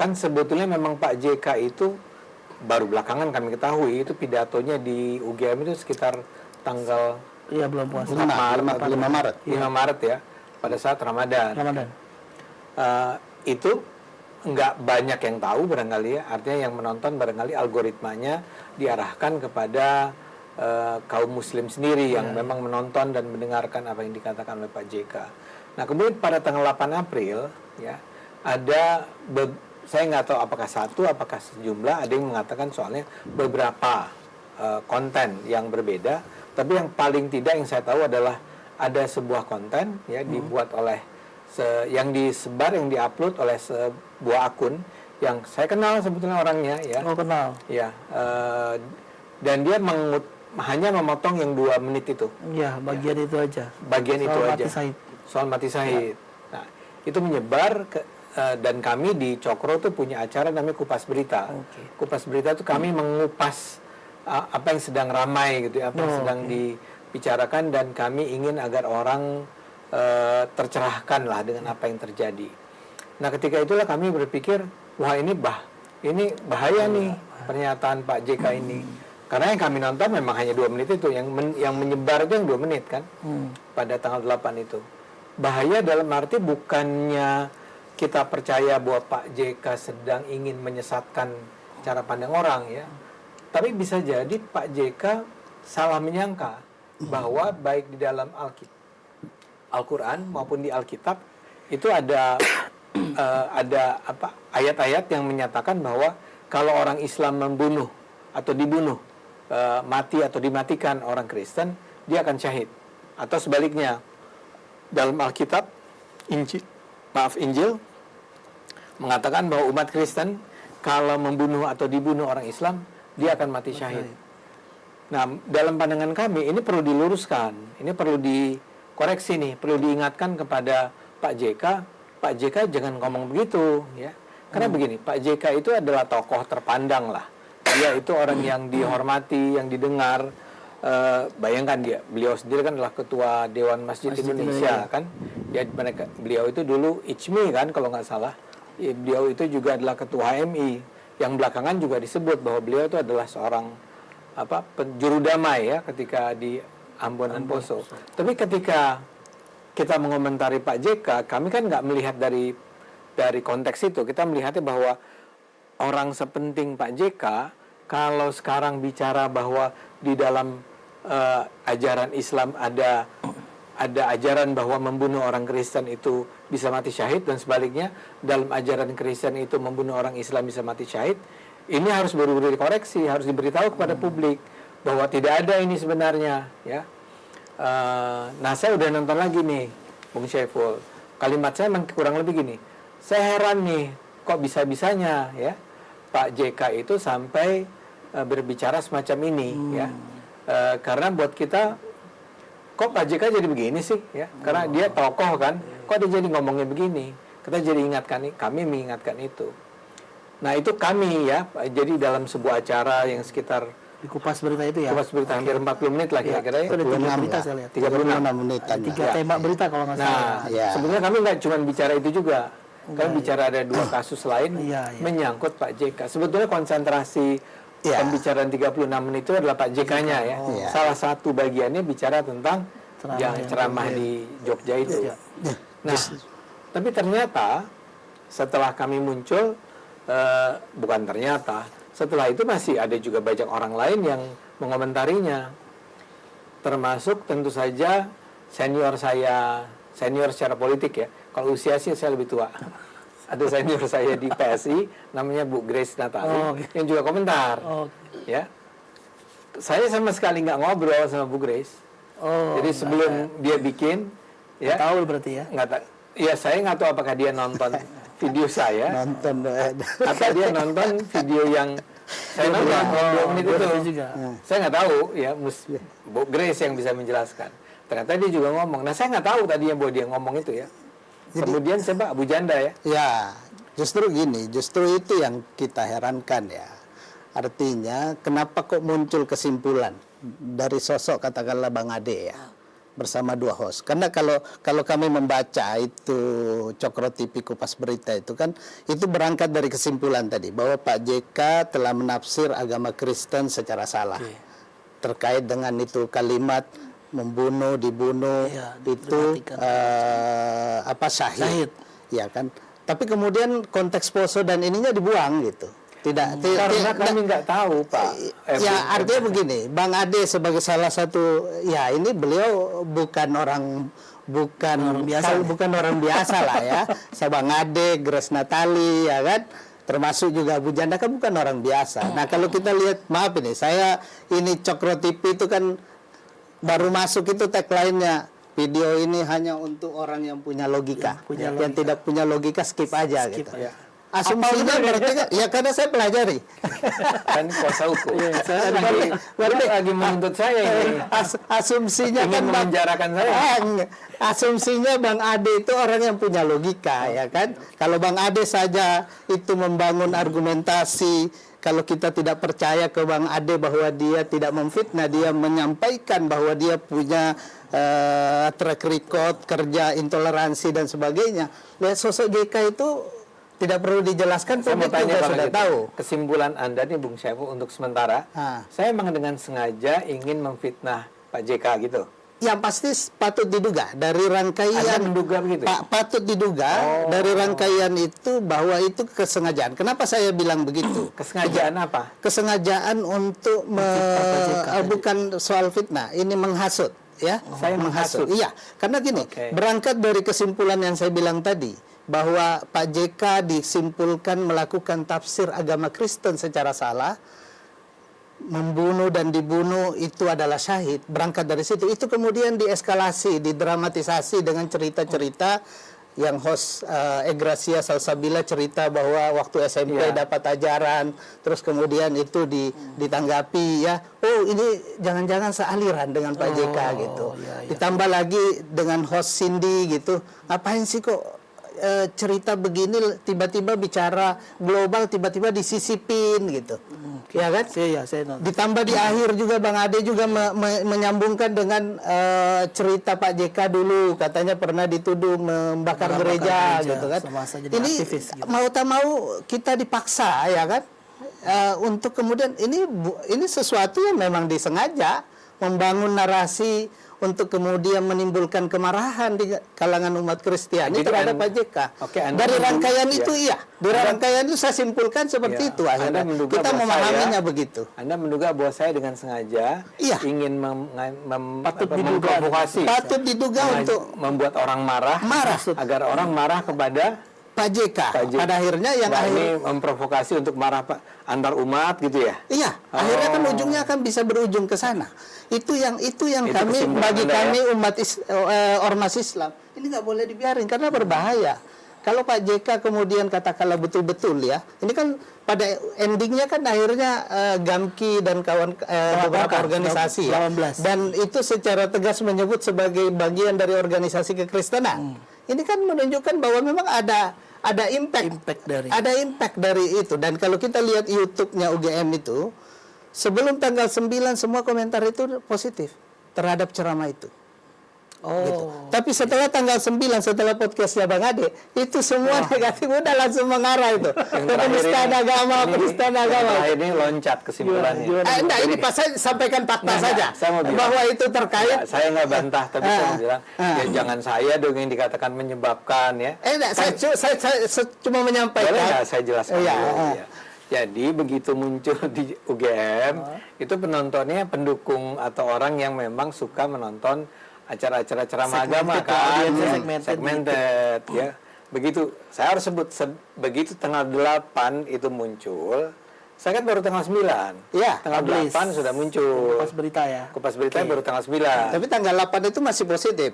kan sebetulnya memang Pak JK itu baru belakangan kami ketahui itu pidatonya di UGM itu sekitar tanggal Iya, belum puasa. 5 Maret. 5 Iya. Maret ya, pada saat Ramadan. Itu nggak banyak yang tahu barangkali ya, artinya yang menonton barangkali algoritmanya diarahkan kepada kaum muslim sendiri yang memang menonton dan mendengarkan apa yang dikatakan oleh Pak JK. Nah kemudian pada tanggal 8 April ya ada saya nggak tahu apakah satu apakah sejumlah, ada yang mengatakan soalnya beberapa konten yang berbeda, tapi yang paling tidak yang saya tahu adalah ada sebuah konten ya dibuat oleh yang disebar, yang diupload oleh sebuah akun yang saya kenal sebetulnya orangnya ya. Oh, kenal. Ya, dan dia hanya memotong yang 2 menit itu. Iya, bagian itu aja. Bagian soal itu Mati aja. Said. Soal Mati Said. Nah, itu menyebar dan kami di Cokro tuh punya acara namanya Kupas Berita. Kupas Berita itu kami mengupas apa yang sedang ramai gitu, apa yang sedang dibicarakan, dan kami ingin agar orang tercerahkan lah dengan apa yang terjadi. Nah, ketika itulah kami berpikir, wah ini bahaya nih pernyataan Pak JK ini. Karena yang kami nonton memang hanya 2 menit itu, yang menyebar itu yang 2 menit kan, pada tanggal 8 itu. Bahaya dalam arti bukannya kita percaya bahwa Pak JK sedang ingin menyesatkan cara pandang orang ya, tapi bisa jadi Pak JK salah menyangka bahwa baik di dalam Al-Quran maupun di Alkitab itu ada ayat-ayat yang menyatakan bahwa kalau orang Islam membunuh atau dibunuh, mati atau dimatikan orang Kristen, dia akan syahid. Atau sebaliknya, dalam Alkitab, Injil mengatakan bahwa umat Kristen kalau membunuh atau dibunuh orang Islam, dia akan mati syahid. Nah, dalam pandangan kami ini perlu diluruskan, ini perlu dikoreksi nih, perlu diingatkan kepada Pak JK. Pak JK jangan ngomong begitu ya. Karena begini, Pak JK itu adalah tokoh terpandang lah. Dia itu orang yang dihormati, yang didengar. Bayangkan beliau sendiri kan adalah ketua Dewan Masjid Indonesia kan. Ya, beliau itu dulu ICMI kan kalau nggak salah. Beliau itu juga adalah ketua HMI. Yang belakangan juga disebut bahwa beliau itu adalah seorang juru damai ya ketika di Ambon dan Poso. Tapi ketika kita mengomentari Pak JK, kami kan nggak melihat dari konteks itu. Kita melihatnya bahwa orang sepenting Pak JK, kalau sekarang bicara bahwa di dalam ajaran Islam ada ajaran bahwa membunuh orang Kristen itu bisa mati syahid, dan sebaliknya dalam ajaran Kristen itu membunuh orang Islam bisa mati syahid, ini harus buru-buru dikoreksi, harus diberitahu kepada publik bahwa tidak ada ini sebenarnya ya. Nah, saya udah nonton lagi nih Bung Syaiful, kalimat saya memang kurang lebih gini, saya heran nih kok bisa-bisanya ya Pak JK itu sampai berbicara semacam ini ya. Karena buat kita, kok Pak JK jadi begini sih ya, karena dia tokoh kan, kok dia jadi ngomongnya begini. Kita jadi kami mengingatkan itu. Nah, itu kami ya, jadi dalam sebuah acara yang sekitar di Kupas Berita itu ya. Kupas Berita hampir 40 menit lah kira-kira ya. Itu ada 3 berita saya lihat. 36 menit. 3 tema berita kalau nggak salah. Nah, sebenarnya kami nggak cuma bicara itu juga. Kami bicara ada 2 kasus lain menyangkut Pak JK. Sebetulnya konsentrasi pembicaraan 36 menit itu adalah Pak JK-nya ya. Salah satu bagiannya bicara tentang yang ceramah di Jogja itu. Nah, tapi ternyata setelah kami muncul, bukan ternyata, setelah itu masih ada juga banyak orang lain yang mengomentarinya. Termasuk tentu saja senior secara politik ya. Kalau usia sih saya lebih tua. Ada senior saya di PSI namanya Bu Grace Natali yang juga komentar. Ya. Saya sama sekali nggak ngobrol sama Bu Grace. Jadi sebelum dia bikin ya, tahu berarti ya. Ya, saya nggak tahu apakah dia nonton video saya atau dia nonton video yang saya nonton 2 menit itu juga. Saya nggak tahu ya, Bu Grace yang bisa menjelaskan. Ternyata dia juga ngomong. Nah, saya nggak tahu tadinya bahwa dia ngomong itu ya. Jadi, kemudian siapa Abu Janda ya? Ya, justru itu yang kita herankan ya. Artinya kenapa kok muncul kesimpulan dari sosok katakanlah Bang Ade ya. bersama dua host. Karena kalau kami membaca itu Cokro TV Kupas Berita itu kan itu berangkat dari kesimpulan tadi bahwa Pak JK telah menafsir agama Kristen secara salah. Terkait dengan itu kalimat membunuh, dibunuh Iya, itu syahid. Ya kan. Tapi kemudian konteks poso dan ininya dibuang gitu. Karena kami nggak tahu, Pak. Ya artinya begini, Bang Ade sebagai salah satu, ya ini beliau bukan orang biasa lah ya. Saya Bang Ade, Grace Natali, ya kan, termasuk juga Bu Janda kan bukan orang biasa. Nah kalau kita lihat, maaf ini, saya ini Cokro TV itu kan baru masuk itu tagline-nya. Video ini hanya untuk orang yang punya logika. Yang tidak punya logika skip aja gitu. Ya. Asumsinya berarti ya karena saya pelajari. Kan kuasa hukum. Saya lagi menuntut saya ini. Asumsinya Ingin kan memenjarakan saya. Asumsinya Bang Ade itu orang yang punya logika, ya kan? Kalau Bang Ade saja itu membangun argumentasi, kalau kita tidak percaya ke Bang Ade bahwa dia tidak memfitnah, dia menyampaikan bahwa dia punya track record kerja intoleransi dan sebagainya. Lihat sosok JK itu tidak perlu dijelaskan, Saya mau publik tanya juga kalau sudah gitu, tahu. kesimpulan Anda nih Bung Syaifu untuk sementara, saya memang dengan sengaja ingin memfitnah Pak JK gitu. Yang pasti patut diduga dari rangkaian. Anda menduga begitu? Patut diduga dari rangkaian itu bahwa itu kesengajaan. Kenapa saya bilang begitu? Kesengajaan apa? Kesengajaan untuk bukan soal fitnah, ini menghasut, ya. Saya menghasut. Iya, karena gini, berangkat dari kesimpulan yang saya bilang tadi bahwa Pak JK disimpulkan melakukan tafsir agama Kristen secara salah, membunuh dan dibunuh itu adalah syahid. Berangkat dari situ, itu kemudian dieskalasi, didramatisasi dengan cerita-cerita yang host Egracia Salsabila cerita bahwa waktu SMP dapat ajaran, terus kemudian itu ditanggapi ya, oh ini jangan-jangan sealiran dengan Pak JK gitu. Ditambah lagi dengan host Cindy gitu, ngapain sih kok cerita begini tiba-tiba bicara global, tiba-tiba disisipin gitu. Ya kan? Ditambah di akhir juga Bang Ade juga menyambungkan dengan cerita Pak JK dulu, katanya pernah dituduh membakar gereja gitu kan. Ini mau tak mau kita dipaksa, ya kan? Untuk kemudian ini sesuatu yang memang disengaja membangun narasi untuk kemudian menimbulkan kemarahan di kalangan umat Kristiani terhadap Pak JK. Dari rangkaian itu dari rangkaian itu saya simpulkan seperti itu akhirnya. Kita memahaminya begitu. Anda menduga bahwa saya dengan sengaja ingin memprovokasi. Patut diduga untuk membuat orang marah agar orang marah kepada Pak JK. Pada akhirnya yang ini memprovokasi untuk marah antar umat gitu ya. Iya, akhirnya kan ujungnya akan bisa berujung ke sana. Itu yang kami, bagi kami umat ormas Islam ini nggak boleh dibiarin karena berbahaya. Kalau Pak JK kemudian katakanlah betul-betul ya, ini kan pada endingnya kan akhirnya Gamki dan kawan beberapa organisasi ya, dan itu secara tegas menyebut sebagai bagian dari organisasi kekristenan. Ini kan menunjukkan bahwa memang ada impact dari itu. Dan kalau kita lihat YouTube-nya UGM itu, sebelum tanggal 9 semua komentar itu positif terhadap ceramah itu. Gitu. Tapi setelah tanggal 9, setelah podcastnya Bang Ade, itu semua negatif udah langsung mengarah itu. Penistaan agama. Ini loncat kesimpulannya. Ini pas saya sampaikan fakta saja. Saya mau bilang, bahwa itu terkait. Saya nggak bantah, tapi saya mau bilang, ya jangan saya dong yang dikatakan menyebabkan ya. Saya cuma menyampaikan. Boleh nggak saya jelaskan dulu? Ya. Jadi begitu muncul di UGM, itu penontonnya pendukung atau orang yang memang suka menonton acara-acara ceramah agama kan, segmented ya. Begitu saya harus sebut begitu tanggal 8 itu muncul. Saya kan baru tanggal 9. Iya, tanggal 8 sudah muncul. Kupas Berita ya. Kupas Berita baru tanggal 9. Tapi tanggal 8 itu masih positif.